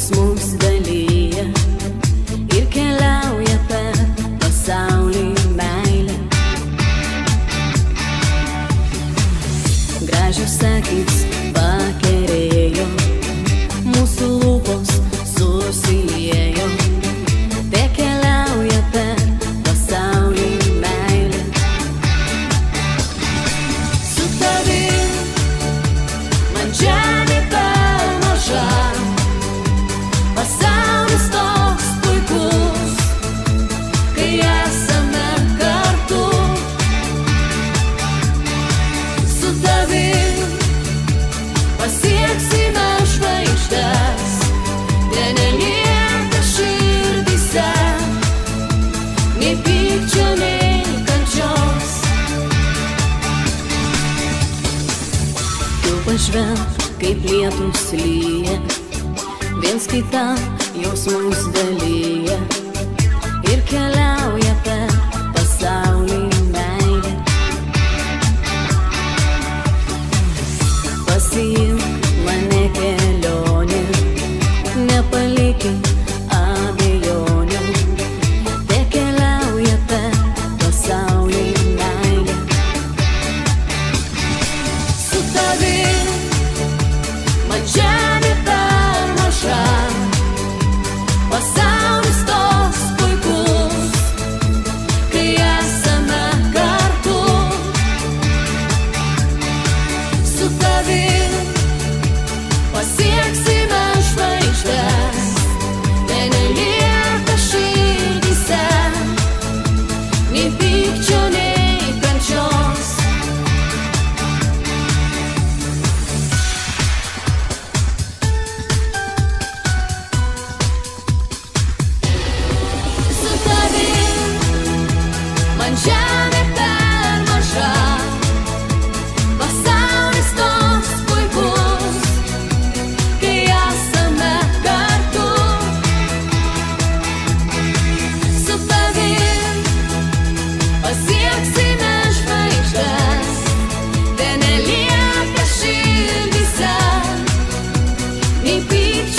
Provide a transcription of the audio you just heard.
jausmus dalyja ir keliauja per pasaulį meilę. Gražios akys pakerėjo, mūsų lūpos susiliejo, te keliauja per pasaulį meilę. Su tavim man žemė per maža, pasaulis toks puikus, kai esame kartu. Su tavim pasieksime žvaigždes, te nelieka širdyse nei pykčio, nei kančios. Tu pažvelk, kaip lietus lyja, viens kitam jausmus dalyja ir keliauja per pasaulį meilę. Pasiimk mane kelionė, nepalikit abejonių, te keliauja per pasaulį meilę. Su tavim man žemė per maža, pasaulis toks puikus, kai esame kartu. Su tavim pasieksime žvaigždes, te nelieka širdyse nei pykčio, nei kančios. Su tavim man žemė per maža, pasaulis toks puikus, kai esame kartu. Su tavim pasieksime žvaigždes, te nelieka širdyse nei pykčio,